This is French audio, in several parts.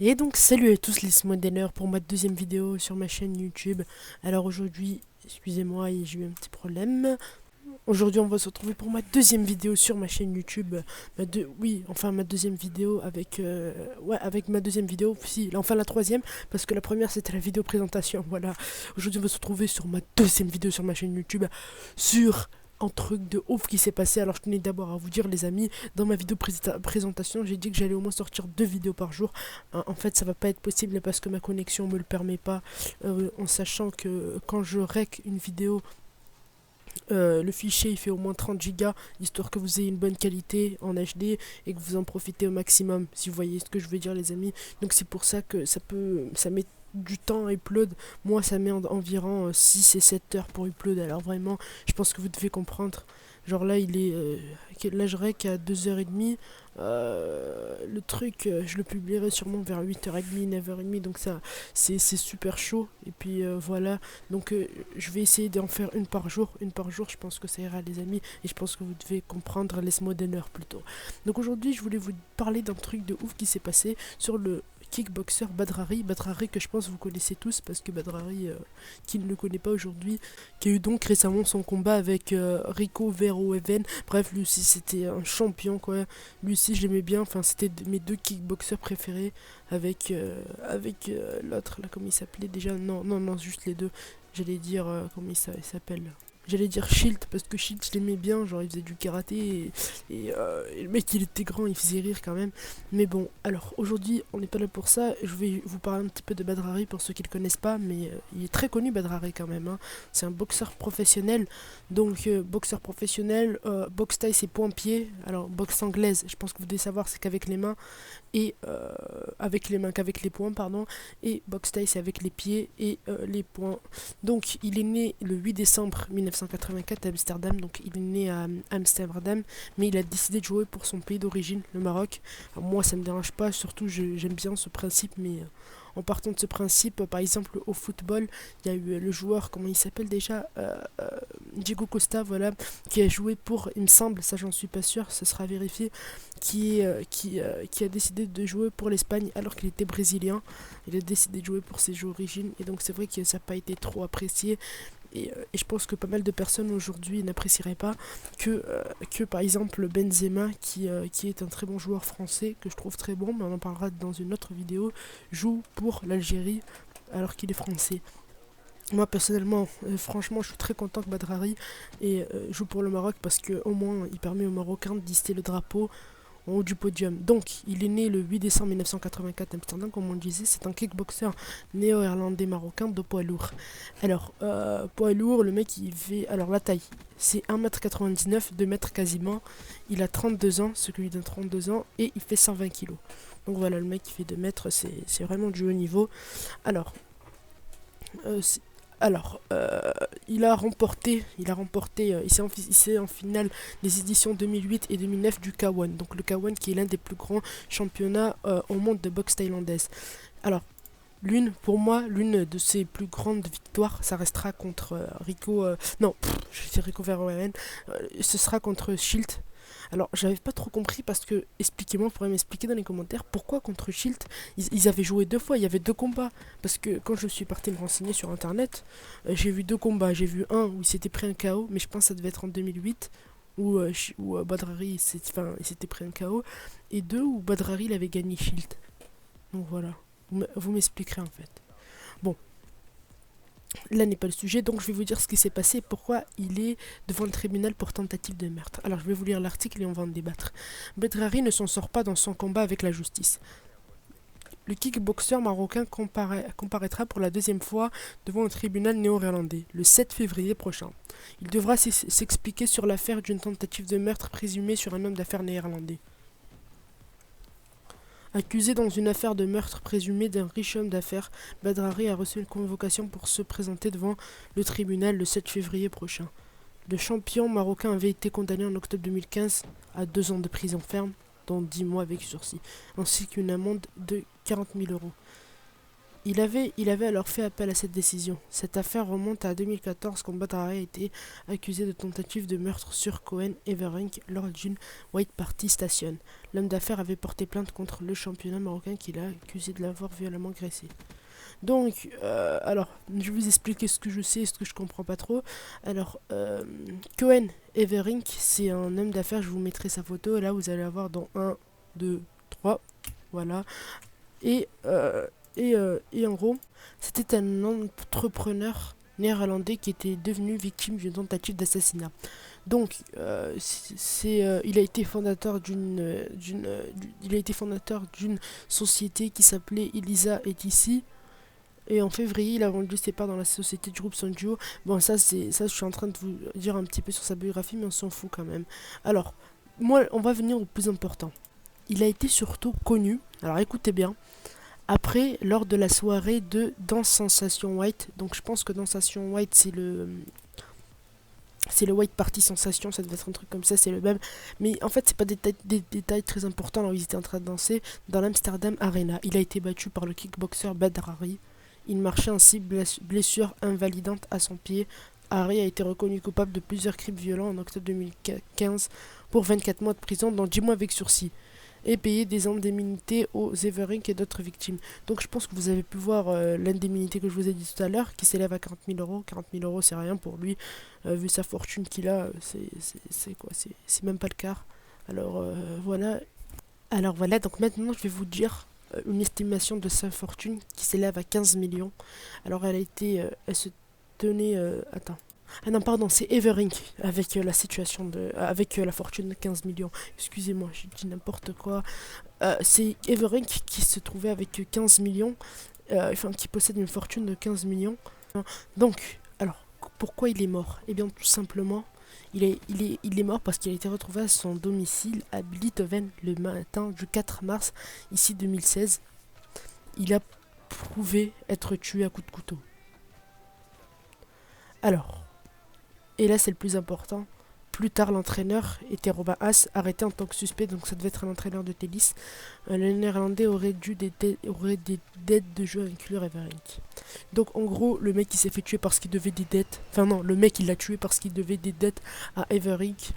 Et donc salut à tous les Smodeners pour ma deuxième vidéo sur ma chaîne YouTube. Alors aujourd'hui, excusez-moi, j'ai eu un petit problème. Aujourd'hui on va se retrouver pour ma deuxième vidéo sur ma chaîne YouTube. Ma deuxième vidéo avec avec ma deuxième vidéo, enfin la troisième, parce que la première c'était la vidéo présentation. Voilà. Aujourd'hui on va se retrouver sur ma deuxième vidéo sur ma chaîne YouTube sur un truc de ouf qui s'est passé. Alors je tenais d'abord à vous dire les amis, dans ma vidéo présentation j'ai dit que j'allais au moins sortir 2 vidéos par jour. En fait ça va pas être possible parce que ma connexion me le permet pas, en sachant que quand je rec une vidéo, le fichier il fait au moins 30 gigas, histoire que vous ayez une bonne qualité en HD et que vous en profitez au maximum, si vous voyez ce que je veux dire les amis. Donc c'est pour ça que ça met du temps à upload. Moi ça met environ 6 et 7 heures pour upload. Alors vraiment je pense que vous devez comprendre. Genre là il est là je rec à 2h30. Le truc je le publierai sûrement vers 8h30 9h30, donc ça c'est super chaud. Et puis voilà, donc je vais essayer d'en faire une par jour, je pense que ça ira les amis, et je pense que vous devez comprendre les Smodeners plutôt. Donc aujourd'hui je voulais vous parler d'un truc de ouf qui s'est passé sur le kickboxer Badrari que je pense vous connaissez tous, parce que Badrari, qui ne le connaît pas aujourd'hui, qui a eu donc récemment son combat avec Rico Verhoeven. Bref, lui aussi c'était un champion quoi. Lui aussi je l'aimais bien, enfin c'était mes deux kickboxers préférés avec l'autre là, comment il s'appelait déjà. Non, juste les deux. J'allais dire comment il s'appelle. J'allais dire Shield, parce que Shield je l'aimais bien, genre il faisait du karaté et le mec il était grand, il faisait rire quand même. Mais bon, alors aujourd'hui on n'est pas là pour ça, je vais vous parler un petit peu de Badrari pour ceux qui le connaissent pas, mais il est très connu Badrari quand même, hein. C'est un boxeur professionnel, donc boxeur professionnel, boxe taille c'est point-pied, alors boxe anglaise, je pense que vous devez savoir c'est qu'avec les mains, et qu'avec les poings pardon, et boxe taille c'est avec les pieds et les poings. Donc il est né le 8 décembre 1984 à Amsterdam, donc il est né à Amsterdam, mais il a décidé de jouer pour son pays d'origine, le Maroc. Alors moi ça me dérange pas, surtout j'aime bien ce principe, mais en partant de ce principe, par exemple au football, il y a eu le joueur, comment il s'appelle déjà, Diego Costa, voilà, qui a joué pour, il me semble, ça j'en suis pas sûr, ça sera vérifié, qui a décidé de jouer pour l'Espagne alors qu'il était brésilien. Il a décidé de jouer pour ses origines, et donc c'est vrai que ça n'a pas été trop apprécié. Et je pense que pas mal de personnes aujourd'hui n'apprécieraient pas que par exemple Benzema, qui est un très bon joueur français, que je trouve très bon, mais on en parlera dans une autre vidéo, joue pour l'Algérie alors qu'il est français. Moi personnellement, franchement, je suis très content que Badrari joue pour le Maroc, parce que au moins il permet aux Marocains de d'hister le drapeau en haut du podium. Donc, il est né le 8 décembre 1984 à Amsterdam, comme on le disait. C'est un kickboxer néo-irlandais marocain de poids lourd. Alors, poids lourd, le mec il fait. Alors, la taille, c'est 1m99, 2 mètres quasiment. Il a 32 ans, ce qui lui donne 32 ans, et il fait 120 kilos. Donc voilà, le mec qui fait 2 mètres, c'est vraiment du haut niveau. Alors, euh, alors, il s'est en finale des éditions 2008 et 2009 du K1. Donc le K1 qui est l'un des plus grands championnats au monde de boxe thaïlandaise. Alors, pour moi, l'une de ses plus grandes victoires, ça restera contre je dis Rico Verhoeven, ce sera contre Shield. Alors, j'avais pas trop compris, parce que, expliquez-moi, vous pourrez m'expliquer dans les commentaires pourquoi contre Shield ils avaient joué 2 fois, il y avait 2 combats. Parce que quand je suis parti me renseigner sur internet, j'ai vu 2 combats. J'ai vu un où il s'était pris un KO, mais je pense que ça devait être en 2008, où Badrari il s'était pris un KO, et deux où Badrari il avait gagné Shield. Donc voilà, vous m'expliquerez en fait. Bon, là n'est pas le sujet, donc je vais vous dire ce qui s'est passé, pourquoi il est devant le tribunal pour tentative de meurtre. Alors je vais vous lire l'article et on va en débattre. Badrari ne s'en sort pas dans son combat avec la justice. Le kickboxer marocain comparaîtra pour la deuxième fois devant un tribunal néo-irlandais le 7 février prochain. Il devra s'expliquer sur l'affaire d'une tentative de meurtre présumée sur un homme d'affaires néerlandais. Accusé dans une affaire de meurtre présumé d'un riche homme d'affaires, Badrari a reçu une convocation pour se présenter devant le tribunal le 7 février prochain. Le champion marocain avait été condamné en octobre 2015 à 2 ans de prison ferme, dont 10 mois avec sursis, ainsi qu'une amende de 40 000 euros. il avait alors fait appel à cette décision. Cette affaire remonte à 2014 quand Badr Hari a été accusé de tentative de meurtre sur Cohen Everink lors d'une White Party Station. L'homme d'affaires avait porté plainte contre le championnat marocain qu'il a accusé de l'avoir violemment agressé. Donc, alors, je vais vous expliquer ce que je sais et ce que je comprends pas trop. Alors, Cohen Everink, c'est un homme d'affaires, je vous mettrai sa photo, et là vous allez avoir dans 1, 2, 3, voilà. Et, et en gros, c'était un entrepreneur néerlandais qui était devenu victime d'une tentative d'assassinat. Donc, il a été fondateur il a été fondateur d'une société qui s'appelait Elisa et ici. Et en février, il a vendu ses parts dans la société du groupe Sonjo. Bon, ça, je suis en train de vous dire un petit peu sur sa biographie, mais on s'en fout quand même. Alors, moi, on va venir au plus important. Il a été surtout connu, alors écoutez bien, après, lors de la soirée de Danse Sensation White. Donc, je pense que Danse Sensation White, c'est le White Party Sensation, ça devait être un truc comme ça, c'est le même. Mais en fait, c'est pas des détails très importants. Alors, ils étaient en train de danser dans l'Amsterdam Arena. Il a été battu par le kickboxer Badr Hari. Il marchait ainsi, blessure invalidante à son pied. Hari a été reconnu coupable de plusieurs crimes violents en octobre 2015 pour 24 mois de prison, dont 10 mois avec sursis, et payer des indemnités aux Everink et d'autres victimes. Donc je pense que vous avez pu voir l'indemnité que je vous ai dit tout à l'heure, qui s'élève à 40 000 euros. 40 000 euros, c'est rien pour lui, vu sa fortune qu'il a, c'est quoi, c'est même pas le quart. Alors voilà. Alors voilà, donc maintenant je vais vous dire une estimation de sa fortune qui s'élève à 15 millions. Alors elle se tenait, attends. Ah non, pardon, c'est Everink avec la situation avec la fortune de 15 millions. Excusez-moi, j'ai dit n'importe quoi. C'est Everink qui se trouvait avec 15 millions, enfin qui possède une fortune de 15 millions. Donc, alors, pourquoi il est mort? Eh bien, tout simplement, il est mort parce qu'il a été retrouvé à son domicile à Beethoven le matin du 4 mars, ici 2016. Il a prouvé être tué à coups de couteau. Alors, et là c'est le plus important, plus tard l'entraîneur était Robin Haas, arrêté en tant que suspect, donc ça devait être un entraîneur de tennis. Le néerlandais aurait des dettes de jeu à inclure Everink. Donc en gros, le mec il s'est fait tuer parce qu'il devait des dettes. Enfin non, le mec il l'a tué parce qu'il devait des dettes à Everink.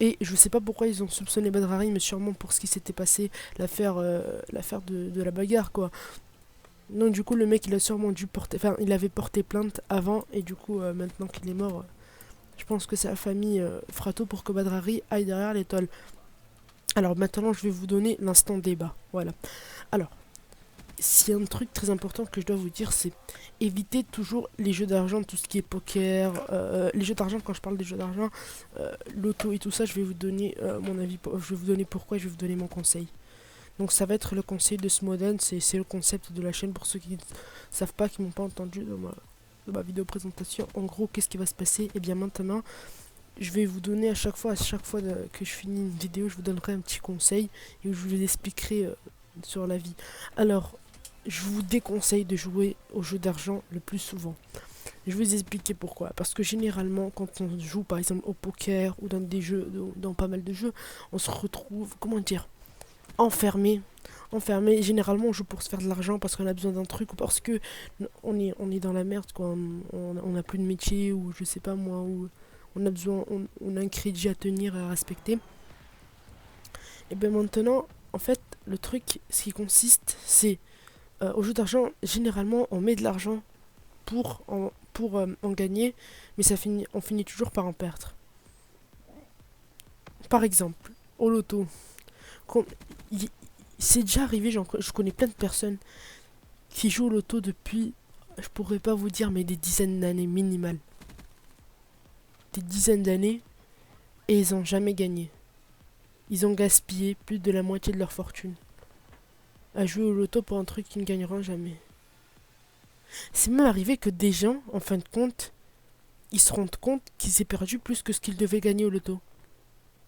Et je sais pas pourquoi ils ont soupçonné Badr Hari, mais sûrement pour ce qui s'était passé, l'affaire de la bagarre quoi. Donc du coup le mec il a sûrement dû porter, enfin il avait porté plainte avant, et du coup maintenant qu'il est mort, je pense que sa famille fera tout pour que Badr Hari aille derrière l'étoile. Alors maintenant je vais vous donner l'instant débat, voilà. Alors, s'il y a un truc très important que je dois vous dire, c'est éviter toujours les jeux d'argent, tout ce qui est poker, les jeux d'argent. Quand je parle des jeux d'argent, loto et tout ça, je vais vous donner mon avis, je vais vous donner pourquoi, je vais vous donner mon conseil. Donc ça va être le conseil de Smoden, c'est le concept de la chaîne pour ceux qui ne savent pas, qui m'ont pas entendu dans ma vidéo présentation. En gros, qu'est-ce qui va se passer? Et bien maintenant, je vais vous donner à chaque fois que je finis une vidéo, je vous donnerai un petit conseil et je vous expliquerai sur la vie. Alors, je vous déconseille de jouer aux jeux d'argent le plus souvent. Je vais vous expliquer pourquoi. Parce que généralement, quand on joue par exemple au poker ou dans des jeux, dans pas mal de jeux, on se retrouve, comment dire, enfermé. Généralement on joue pour se faire de l'argent parce qu'on a besoin d'un truc, ou parce que on est dans la merde quoi. On a plus de métier, ou je sais pas moi, ou on a un crédit à tenir et à respecter. Et bien maintenant, en fait, le truc, ce qui consiste, c'est au jeu d'argent, généralement on met de l'argent pour en gagner, mais on finit toujours par en perdre. Par exemple, au loto, c'est déjà arrivé, je connais plein de personnes qui jouent au loto depuis, je pourrais pas vous dire, mais des dizaines d'années minimales. Des dizaines d'années, et ils ont jamais gagné. Ils ont gaspillé plus de la moitié de leur fortune à jouer au loto pour un truc qu'ils ne gagneront jamais. C'est même arrivé que des gens, en fin de compte, ils se rendent compte qu'ils aient perdu plus que ce qu'ils devaient gagner au loto.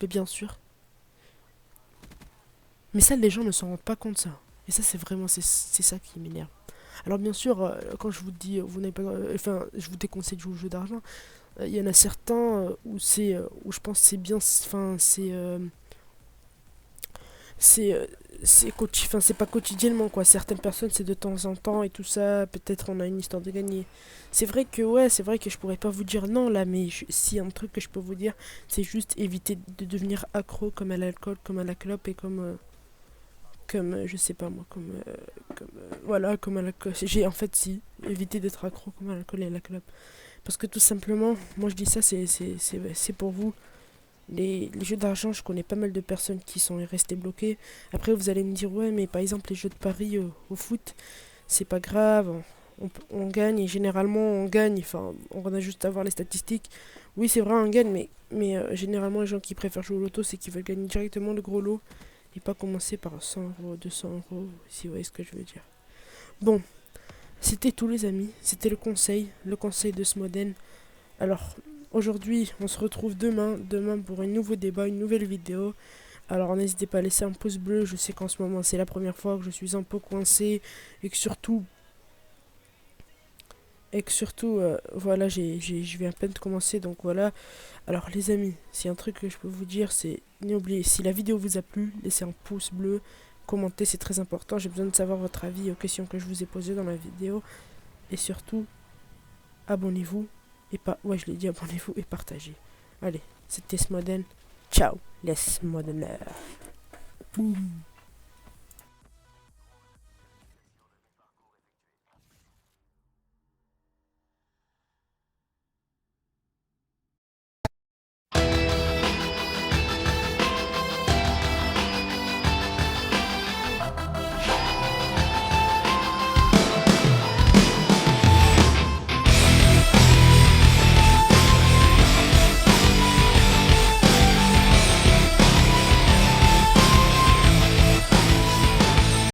Mais bien sûr. Mais ça, les gens ne s'en rendent pas compte, ça. Et ça, c'est ça qui m'énerve. Alors bien sûr, quand je vous dis, vous n'avez pas, enfin, je vous déconseille de jouer au jeu d'argent. Il y en a certains où je pense que c'est bien, enfin, c'est enfin, c'est pas quotidiennement quoi. Certaines personnes c'est de temps en temps et tout ça, peut-être on a une histoire de gagner. C'est vrai que ouais, c'est vrai que je pourrais pas vous dire non là, mais si un truc que je peux vous dire, c'est juste éviter de devenir accro comme à l'alcool, comme à la clope et je sais pas moi, voilà, comme à la clope. J'ai en fait si éviter d'être accro comme à l'alcool et à la clope. Parce que tout simplement, moi je dis ça, c'est pour vous. Les jeux d'argent, je connais pas mal de personnes qui sont restées bloquées. Après, vous allez me dire, ouais, mais par exemple, les jeux de paris au foot, c'est pas grave, on gagne et généralement on gagne. Enfin, on a juste à voir les statistiques. Oui, c'est vrai, on gagne, mais généralement, les gens qui préfèrent jouer au loto, c'est qu'ils veulent gagner directement le gros lot et pas commencer par 100 euros, 200 euros, si vous voyez ce que je veux dire. Bon, c'était tout, les amis. C'était le conseil de Smoden. Alors, aujourd'hui, on se retrouve demain pour un nouveau débat, une nouvelle vidéo. Alors, n'hésitez pas à laisser un pouce bleu. Je sais qu'en ce moment, c'est la première fois que je suis un peu coincé et que surtout, voilà, je viens à peine de commencer, donc voilà. Alors, les amis, si un truc que je peux vous dire, c'est n'oubliez, si la vidéo vous a plu, laissez un pouce bleu, commentez, c'est très important. J'ai besoin de savoir votre avis aux questions que je vous ai posées dans la vidéo. Et surtout, abonnez-vous et pas. Ouais, je l'ai dit, abonnez-vous et partagez. Allez, c'était Smoden. Ciao, les Smodeners. Boum.